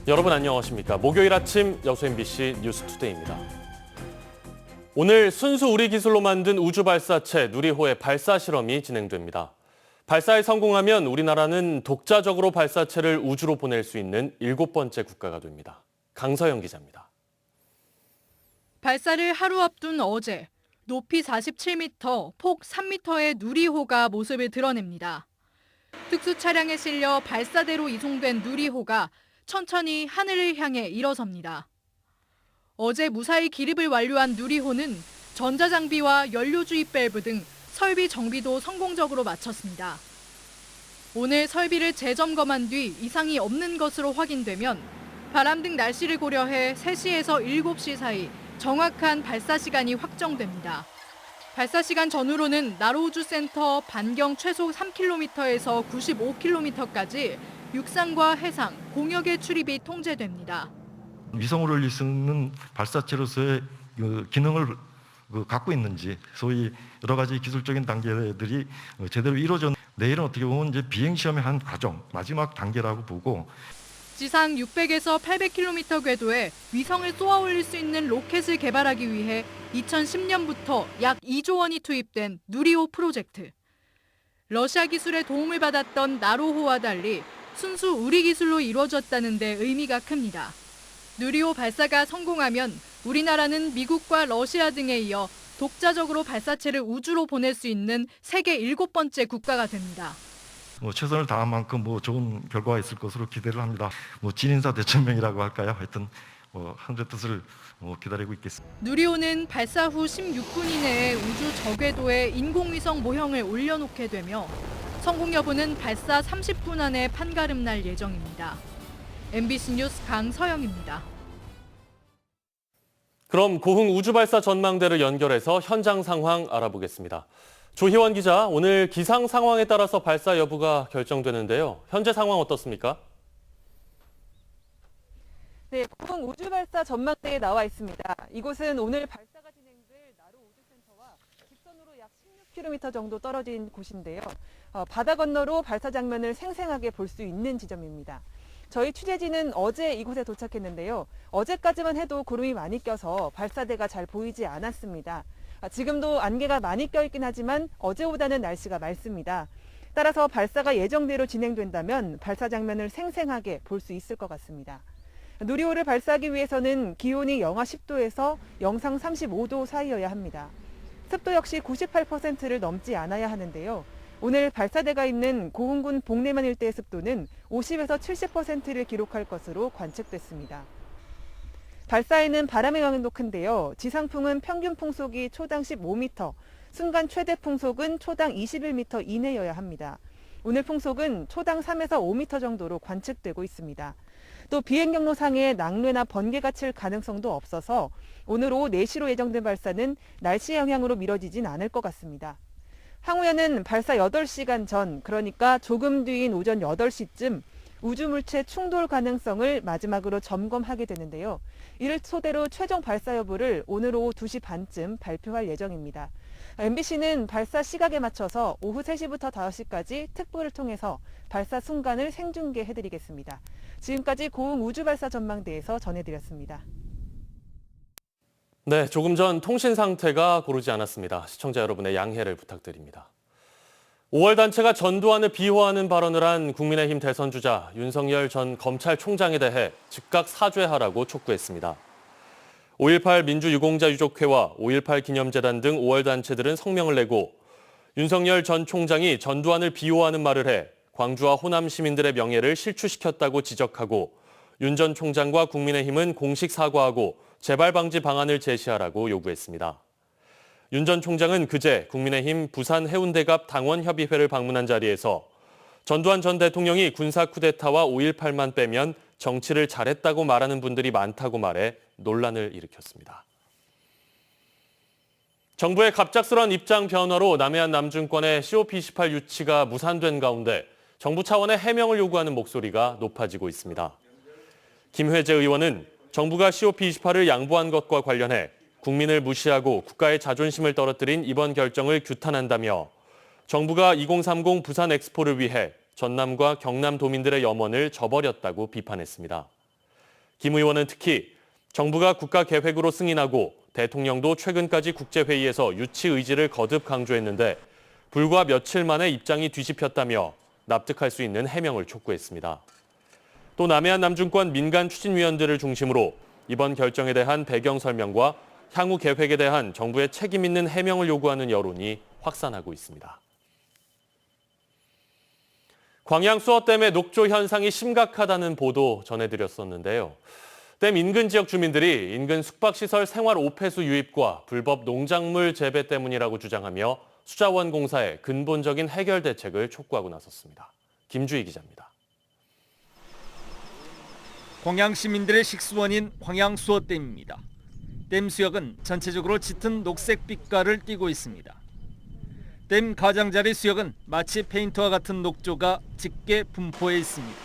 여러분 안녕하십니까? 목요일 아침 여수 MBC 뉴스투데이입니다. 오늘 순수 우리 기술로 만든 우주 발사체 누리호의 발사 실험이 진행됩니다. 발사에 성공하면 우리나라는 독자적으로 발사체를 우주로 보낼 수 있는 7번째 국가가 됩니다. 강서영 기자입니다. 발사를 하루 앞둔 어제, 높이 47m, 폭 3m의 누리호가 모습을 드러냅니다. 특수 차량에 실려 발사대로 이송된 누리호가 천천히 하늘을 향해 일어섭니다. 어제 무사히 기립을 완료한 누리호는 전자장비와 연료주입 밸브 등 설비 정비도 성공적으로 마쳤습니다. 오늘 설비를 재점검한 뒤 이상이 없는 것으로 확인되면 바람 등 날씨를 고려해 3시에서 7시 사이 정확한 발사 시간이 확정됩니다. 발사 시간 전후로는 나로우주센터 반경 최소 3km에서 95km까지 육상과 해상, 공역의 출입이 통제됩니다. 위성을 올릴 수 있는 발사체로서의 기능을 갖고 있는지, 소위 여러 가지 기술적인 단계들이 제대로 이루어졌는지, 내일은 어떻게 보면 이제 비행 시험의 한 과정, 마지막 단계라고 보고. 지상 600에서 800km 궤도에 위성을 쏘아 올릴 수 있는 로켓을 개발하기 위해 2010년부터 약 2조 원이 투입된 누리호 프로젝트. 러시아 기술의 도움을 받았던 나로호와 달리 순수 우리 기술로 이루어졌다는 데 의미가 큽니다. 누리호 발사가 성공하면 우리나라는 미국과 러시아 등에 이어 독자적으로 발사체를 우주로 보낼 수 있는 세계 7번째 국가가 됩니다. 최선을 다한 만큼 좋은 결과가 있을 것으로 기대를 합니다. 진인사 대천명이라고 할까요? 하여튼 하늘의 뜻을 기다리고 있겠습니다. 누리호는 발사 후 16분 이내에 우주 저궤도에 인공위성 모형을 올려놓게 되며 성공 여부는 발사 30분 안에 판가름 날 예정입니다. MBC 뉴스 강서영입니다. 그럼 고흥 우주발사 전망대를 연결해서 현장 상황 알아보겠습니다. 조희원 기자, 오늘 기상 상황에 따라서 발사 여부가 결정되는데요. 현재 상황 어떻습니까? 네, 고흥 우주발사 전망대에 나와 있습니다. 이곳은 오늘 발사가 진행될 나로 우주센터와 직선으로 약 16km 정도 떨어진 곳인데요. 바다 건너로 발사 장면을 생생하게 볼 수 있는 지점입니다. 저희 취재진은 어제 이곳에 도착했는데요. 어제까지만 해도 구름이 많이 껴서 발사대가 잘 보이지 않았습니다. 지금도 안개가 많이 껴있긴 하지만 어제보다는 날씨가 맑습니다. 따라서 발사가 예정대로 진행된다면 발사 장면을 생생하게 볼 수 있을 것 같습니다. 누리호를 발사하기 위해서는 기온이 영하 10도에서 영상 35도 사이여야 합니다. 습도 역시 98%를 넘지 않아야 하는데요. 오늘 발사대가 있는 고흥군 복내만 일대의 습도는 50에서 70%를 기록할 것으로 관측됐습니다. 발사에는 바람의 영향도 큰데요. 지상풍은 평균 풍속이 초당 15m, 순간 최대 풍속은 초당 21m 이내여야 합니다. 오늘 풍속은 초당 3에서 5m 정도로 관측되고 있습니다. 또 비행 경로상에 낙뢰나 번개가 칠 가능성도 없어서 오늘 오후 4시로 예정된 발사는 날씨 영향으로 미뤄지진 않을 것 같습니다. 향후에는 발사 8시간 전, 그러니까 조금 뒤인 오전 8시쯤 우주물체 충돌 가능성을 마지막으로 점검하게 되는데요. 이를 토대로 최종 발사 여부를 오늘 오후 2시 반쯤 발표할 예정입니다. MBC는 발사 시각에 맞춰서 오후 3시부터 5시까지 특보를 통해서 발사 순간을 생중계해드리겠습니다. 지금까지 고흥 우주발사 전망대에서 전해드렸습니다. 네, 조금 전 통신 상태가 고르지 않았습니다. 시청자 여러분의 양해를 부탁드립니다. 5월 단체가 전두환을 비호하는 발언을 한 국민의힘 대선 주자 윤석열 전 검찰총장에 대해 즉각 사죄하라고 촉구했습니다. 5.18 민주유공자 유족회와 5.18 기념재단 등 5월 단체들은 성명을 내고 윤석열 전 총장이 전두환을 비호하는 말을 해 광주와 호남 시민들의 명예를 실추시켰다고 지적하고 윤 전 총장과 국민의힘은 공식 사과하고 재발 방지 방안을 제시하라고 요구했습니다. 윤 전 총장은 그제 국민의힘 부산 해운대갑 당원협의회를 방문한 자리에서 전두환 전 대통령이 군사 쿠데타와 5.18만 빼면 정치를 잘했다고 말하는 분들이 많다고 말해 논란을 일으켰습니다. 정부의 갑작스런 입장 변화로 남해안 남중권의 COP28 유치가 무산된 가운데 정부 차원의 해명을 요구하는 목소리가 높아지고 있습니다. 김회재 의원은 정부가 COP28을 양보한 것과 관련해 국민을 무시하고 국가의 자존심을 떨어뜨린 이번 결정을 규탄한다며 정부가 2030 부산 엑스포를 위해 전남과 경남 도민들의 염원을 저버렸다고 비판했습니다. 김 의원은 특히 정부가 국가 계획으로 승인하고 대통령도 최근까지 국제회의에서 유치 의지를 거듭 강조했는데 불과 며칠 만에 입장이 뒤집혔다며 납득할 수 있는 해명을 촉구했습니다. 또 남해안 남중권 민간 추진위원들을 중심으로 이번 결정에 대한 배경 설명과 향후 계획에 대한 정부의 책임 있는 해명을 요구하는 여론이 확산하고 있습니다. 광양 수어댐의 녹조 현상이 심각하다는 보도 전해드렸었는데요. 댐 인근 지역 주민들이 인근 숙박시설 생활 오폐수 유입과 불법 농작물 재배 때문이라고 주장하며 수자원공사에 근본적인 해결 대책을 촉구하고 나섰습니다. 김주희 기자입니다. 광양 시민들의 식수원인 광양 수어댐입니다. 댐 수역은 전체적으로 짙은 녹색 빛깔을 띠고 있습니다. 댐 가장자리 수역은 마치 페인트와 같은 녹조가 짙게 분포해 있습니다.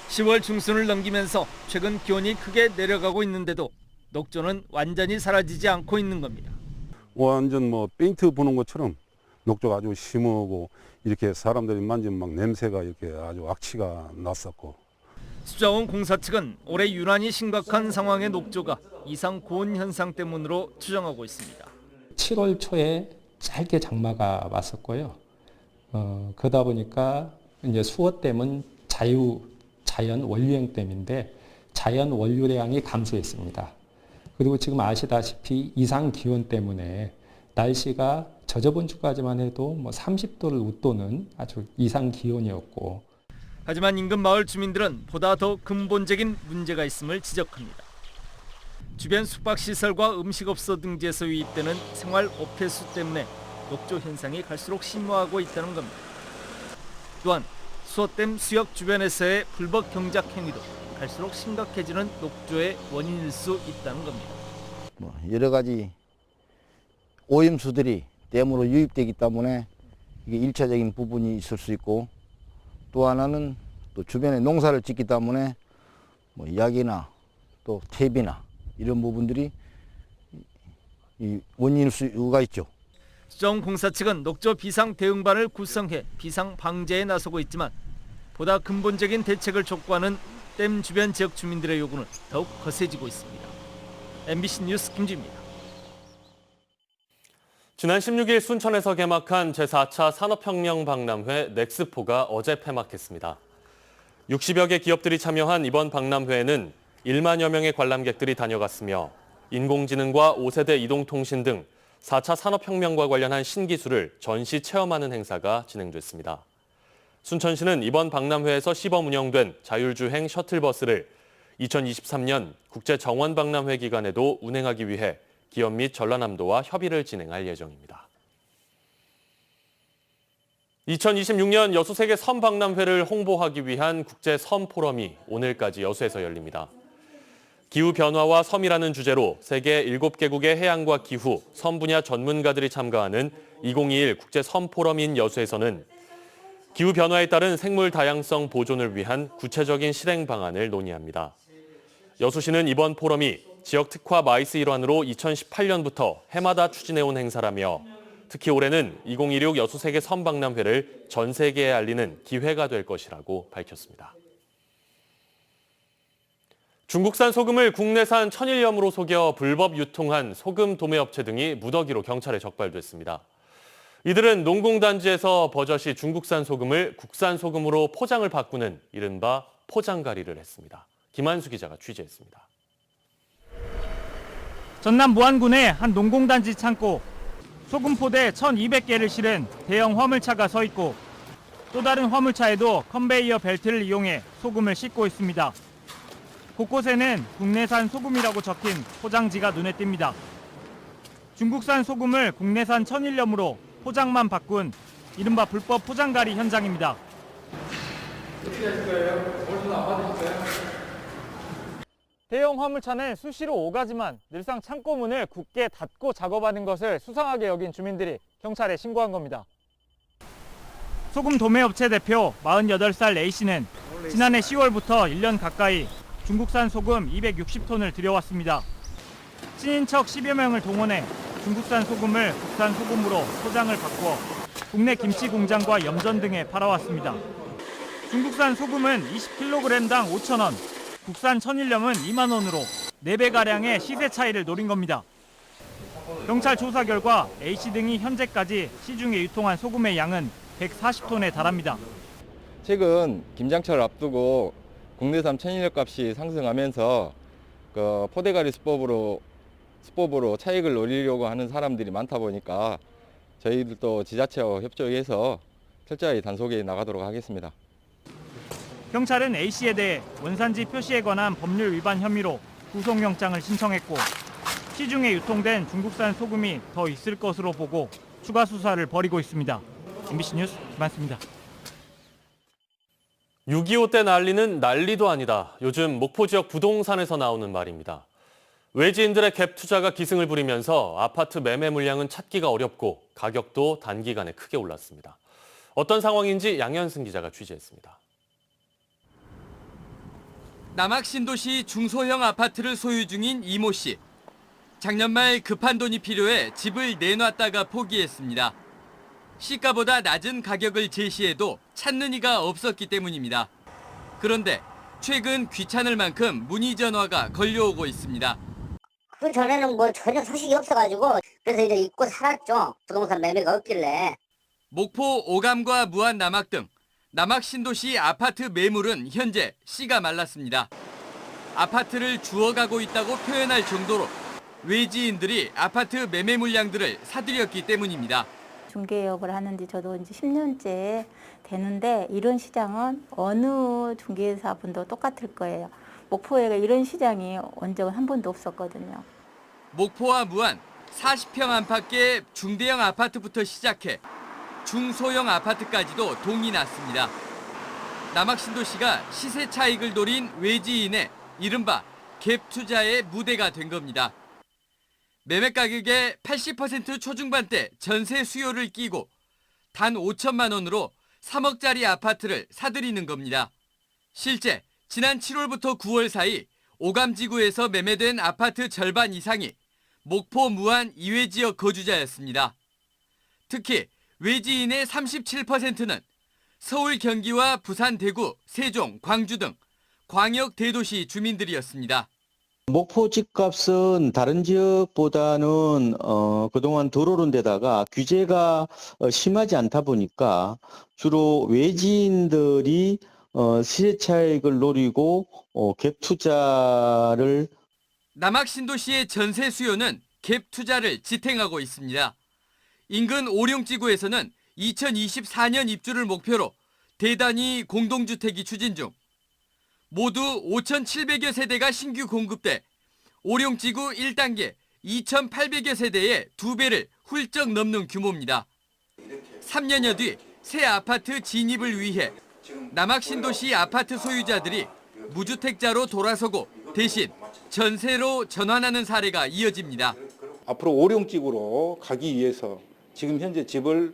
10월 중순을 넘기면서 최근 기온이 크게 내려가고 있는데도 녹조는 완전히 사라지지 않고 있는 겁니다. 완전 페인트 부는 것처럼 녹조가 아주 심하고 이렇게 사람들이 만지면 막 냄새가 이렇게 아주 악취가 났었고. 수자원 공사 측은 올해 유난히 심각한 상황의 녹조가 이상 고온 현상 때문으로 추정하고 있습니다. 7월 초에 짧게 장마가 왔었고요. 그러다 보니까 이제 수어댐은 자연 원류형댐인데 자연 원유량이 감소했습니다. 그리고 지금 아시다시피 이상 기온 때문에 날씨가 저저번 주까지만 해도 30도를 웃도는 아주 이상 기온이었고. 하지만 인근 마을 주민들은 보다 더 근본적인 문제가 있음을 지적합니다. 주변 숙박시설과 음식업소 등지에서 유입되는 생활 오폐수 때문에 녹조 현상이 갈수록 심화하고 있다는 겁니다. 또한 수어댐 수역 주변에서의 불법 경작 행위도 갈수록 심각해지는 녹조의 원인일 수 있다는 겁니다. 여러 가지 오염수들이 댐으로 유입되기 때문에 이게 1차적인 부분이 있을 수 있고, 또 하나는 또 주변에 농사를 짓기 때문에 약이나 또 퇴비나 이런 부분들이 원인일 수가 있죠. 수자원공사 측은 녹조 비상 대응반을 구성해 비상 방제에 나서고 있지만 보다 근본적인 대책을 촉구하는 댐 주변 지역 주민들의 요구는 더욱 거세지고 있습니다. MBC 뉴스 김주입니다. 지난 16일 순천에서 개막한 제4차 산업혁명 박람회 넥스포가 어제 폐막했습니다. 60여 개 기업들이 참여한 이번 박람회에는 1만여 명의 관람객들이 다녀갔으며 인공지능과 5세대 이동통신 등 4차 산업혁명과 관련한 신기술을 전시 체험하는 행사가 진행됐습니다. 순천시는 이번 박람회에서 시범 운영된 자율주행 셔틀버스를 2023년 국제정원박람회 기간에도 운행하기 위해 기업 및 전라남도와 협의를 진행할 예정입니다. 2026년 여수세계 섬박람회를 홍보하기 위한 국제섬포럼이 오늘까지 여수에서 열립니다. 기후변화와 섬이라는 주제로 세계 7개국의 해양과 기후, 섬 분야 전문가들이 참가하는 2021 국제섬포럼인 여수에서는 기후변화에 따른 생물 다양성 보존을 위한 구체적인 실행 방안을 논의합니다. 여수시는 이번 포럼이 지역 특화 마이스 일환으로 2018년부터 해마다 추진해온 행사라며 특히 올해는 2026 여수세계 섬박람회를 전 세계에 알리는 기회가 될 것이라고 밝혔습니다. 중국산 소금을 국내산 천일염으로 속여 불법 유통한 소금 도매업체 등이 무더기로 경찰에 적발됐습니다. 이들은 농공단지에서 버젓이 중국산 소금을 국산 소금으로 포장을 바꾸는 이른바 포장가리를 했습니다. 김한수 기자가 취재했습니다. 전남 무안군의 한 농공단지 창고. 소금 포대 1,200개를 실은 대형 화물차가 서 있고 또 다른 화물차에도 컨베이어 벨트를 이용해 소금을 싣고 있습니다. 곳곳에는 국내산 소금이라고 적힌 포장지가 눈에 띕니다. 중국산 소금을 국내산 천일염으로 포장만 바꾼 이른바 불법 포장가리 현장입니다. 어떻게 하실 거예요? 오늘 안 받으실까요? 대형 화물차는 수시로 오가지만 늘상 창고 문을 굳게 닫고 작업하는 것을 수상하게 여긴 주민들이 경찰에 신고한 겁니다. 소금 도매업체 대표 48살 A씨는 지난해 10월부터 1년 가까이 중국산 소금 260톤을 들여왔습니다. 친인척 10여 명을 동원해 중국산 소금을 국산 소금으로 포장을 바꾸어 국내 김치 공장과 염전 등에 팔아왔습니다. 중국산 소금은 20kg당 5,000원, 국산 천일염은 2만 원으로 4배가량의 시세 차이를 노린 겁니다. 경찰 조사 결과 A씨 등이 현재까지 시중에 유통한 소금의 양은 140톤에 달합니다. 최근 김장철 앞두고 국내산 천일염 값이 상승하면서 포대가리 수법으로 차익을 노리려고 하는 사람들이 많다 보니까 저희들도 지자체와 협조해서 철저히 단속에 나가도록 하겠습니다. 경찰은 A씨에 대해 원산지 표시에 관한 법률 위반 혐의로 구속영장을 신청했고 시중에 유통된 중국산 소금이 더 있을 것으로 보고 추가 수사를 벌이고 있습니다. MBC 뉴스 김한수입니다. 6.25 때 난리는 난리도 아니다. 요즘 목포 지역 부동산에서 나오는 말입니다. 외지인들의 갭 투자가 기승을 부리면서 아파트 매매 물량은 찾기가 어렵고 가격도 단기간에 크게 올랐습니다. 어떤 상황인지 양현승 기자가 취재했습니다. 남학신도시 중소형 아파트를 소유 중인 이모 씨. 작년 말 급한 돈이 필요해 집을 내놨다가 포기했습니다. 시가보다 낮은 가격을 제시해도 찾는 이가 없었기 때문입니다. 그런데 최근 귀찮을 만큼 문의 전화가 걸려오고 있습니다. 그 전에는 뭐 전혀 소식이 없어가지고 그래서 이제 잊고 살았죠. 부동산 매매가 없길래. 목포 오감과 무안 남학 등 남학 신도시 아파트 매물은 현재 씨가 말랐습니다. 아파트를 주워가고 있다고 표현할 정도로 외지인들이 아파트 매매 물량들을 사들였기 때문입니다. 중개업을 하는지 저도 이제 10년째 되는데 이런 시장은 어느 중개사분도 똑같을 거예요. 목포에 이런 시장이 온 적은 한 번도 없었거든요. 목포와 무안 40평 안팎의 중대형 아파트부터 시작해 중소형 아파트까지도 동이 났습니다. 남학신도시가 시세 차익을 노린 외지인의 이른바 갭 투자의 무대가 된 겁니다. 매매 가격의 80% 초중반대 전세 수요를 끼고 단 5천만 원으로 3억짜리 아파트를 사들이는 겁니다. 실제 지난 7월부터 9월 사이 오감지구에서 매매된 아파트 절반 이상이 목포 무안 이외 지역 거주자였습니다. 특히 외지인의 37%는 서울 경기와 부산 대구, 세종, 광주 등 광역 대도시 주민들이었습니다. 목포 집값은 다른 지역보다는 그동안 덜 오른 데다가 규제가 심하지 않다 보니까 주로 외지인들이 시세 차익을 노리고 갭 투자를 남학신도시의 전세 수요는 갭 투자를 지탱하고 있습니다. 인근 오룡지구에서는 2024년 입주를 목표로 대단위 공동주택이 추진 중. 모두 5,700여 세대가 신규 공급돼 오룡지구 1단계 2,800여 세대의 2배를 훌쩍 넘는 규모입니다. 3년여 뒤 새 아파트 진입을 위해 남학신도시 아파트 소유자들이 무주택자로 돌아서고 대신 전세로 전환하는 사례가 이어집니다. 앞으로 오룡지구로 가기 위해서 지금 현재 집을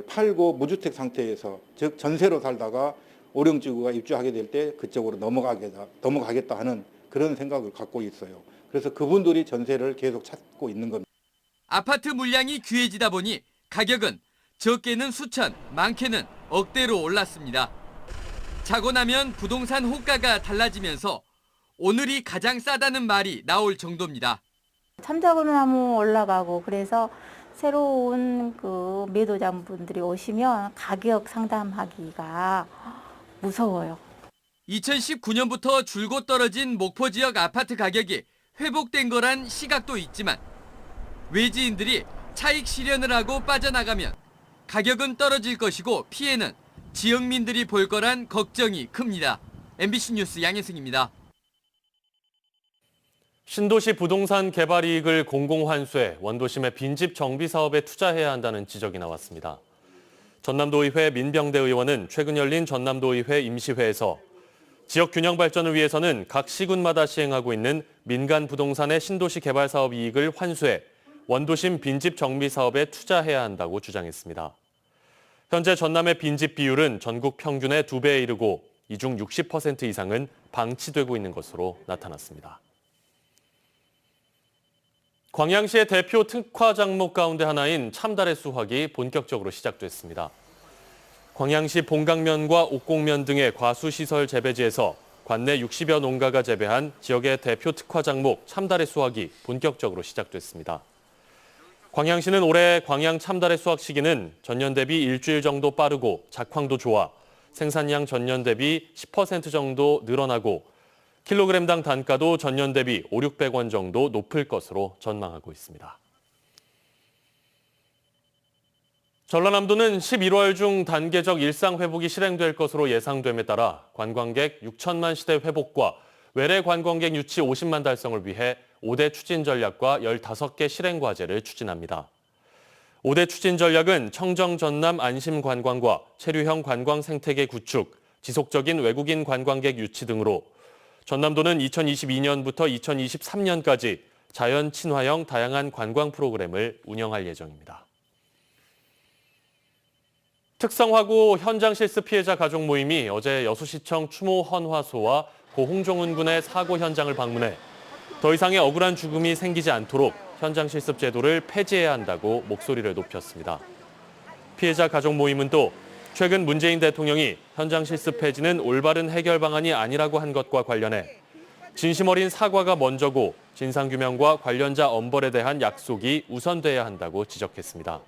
팔고 무주택 상태에서 즉 전세로 살다가 오룡지구가 입주하게 될 때 그쪽으로 넘어가겠다 하는 그런 생각을 갖고 있어요. 그래서 그분들이 전세를 계속 찾고 있는 겁니다. 아파트 물량이 귀해지다 보니 가격은 적게는 수천, 많게는 억대로 올랐습니다. 자고 나면 부동산 호가가 달라지면서 오늘이 가장 싸다는 말이 나올 정도입니다. 참작으로 하면 올라가고 그래서 새로운 그 매도자분들이 오시면 가격 상담하기가 무서워요. 2019년부터 줄곧 떨어진 목포 지역 아파트 가격이 회복된 거란 시각도 있지만 외지인들이 차익 실현을 하고 빠져나가면 가격은 떨어질 것이고 피해는 지역민들이 볼 거란 걱정이 큽니다. MBC 뉴스 양혜승입니다. 신도시 부동산 개발 이익을 공공환수해 원도심의 빈집 정비 사업에 투자해야 한다는 지적이 나왔습니다. 전남도의회 민병대 의원은 최근 열린 전남도의회 임시회에서 지역 균형 발전을 위해서는 각 시군마다 시행하고 있는 민간 부동산의 신도시 개발 사업 이익을 환수해 원도심 빈집 정비 사업에 투자해야 한다고 주장했습니다. 현재 전남의 빈집 비율은 전국 평균의 2배에 이르고 이 중 60% 이상은 방치되고 있는 것으로 나타났습니다. 광양시의 대표 특화 작목 가운데 하나인 참다래 수확이 본격적으로 시작됐습니다. 광양시 봉강면과 옥곡면 등의 과수시설 재배지에서 관내 60여 농가가 재배한 지역의 대표 특화 작목 참다래 수확이 본격적으로 시작됐습니다. 광양시는 올해 광양 참다래 수확 시기는 전년 대비 일주일 정도 빠르고 작황도 좋아 생산량 전년 대비 10% 정도 늘어나고 킬로그램당 단가도 전년 대비 500~600원 정도 높을 것으로 전망하고 있습니다. 전라남도는 11월 중 단계적 일상 회복이 실행될 것으로 예상됨에 따라 관광객 6천만 시대 회복과 외래 관광객 유치 50만 달성을 위해 5대 추진 전략과 15개 실행 과제를 추진합니다. 5대 추진 전략은 청정 전남 안심 관광과 체류형 관광 생태계 구축, 지속적인 외국인 관광객 유치 등으로 전남도는 2022년부터 2023년까지 자연 친화형 다양한 관광 프로그램을 운영할 예정입니다. 특성화구 현장 실습 피해자 가족 모임이 어제 여수시청 추모 헌화소와 고 홍종훈 군의 사고 현장을 방문해 더 이상의 억울한 죽음이 생기지 않도록 현장 실습 제도를 폐지해야 한다고 목소리를 높였습니다. 피해자 가족 모임은 또 최근 문재인 대통령이 현장 실습 폐지는 올바른 해결 방안이 아니라고 한 것과 관련해 진심 어린 사과가 먼저고 진상규명과 관련자 엄벌에 대한 약속이 우선돼야 한다고 지적했습니다.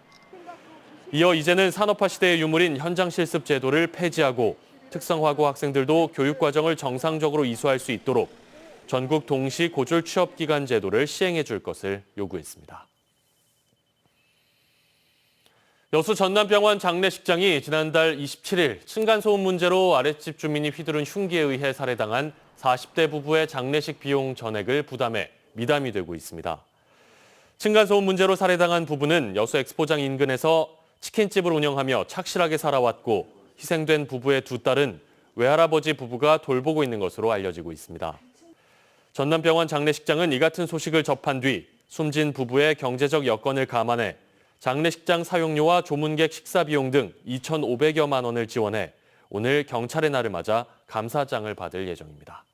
이어 이제는 산업화 시대의 유물인 현장 실습 제도를 폐지하고 특성화고 학생들도 교육과정을 정상적으로 이수할 수 있도록 전국 동시 고졸 취업기간 제도를 시행해 줄 것을 요구했습니다. 여수 전남병원 장례식장이 지난달 27일 층간소음 문제로 아랫집 주민이 휘두른 흉기에 의해 살해당한 40대 부부의 장례식 비용 전액을 부담해 미담이 되고 있습니다. 층간소음 문제로 살해당한 부부는 여수 엑스포장 인근에서 치킨집을 운영하며 착실하게 살아왔고 희생된 부부의 두 딸은 외할아버지 부부가 돌보고 있는 것으로 알려지고 있습니다. 전남병원 장례식장은 이 같은 소식을 접한 뒤 숨진 부부의 경제적 여건을 감안해 장례식장 사용료와 조문객 식사 비용 등 2,500여만 원을 지원해 오늘 경찰의 날을 맞아 감사장을 받을 예정입니다.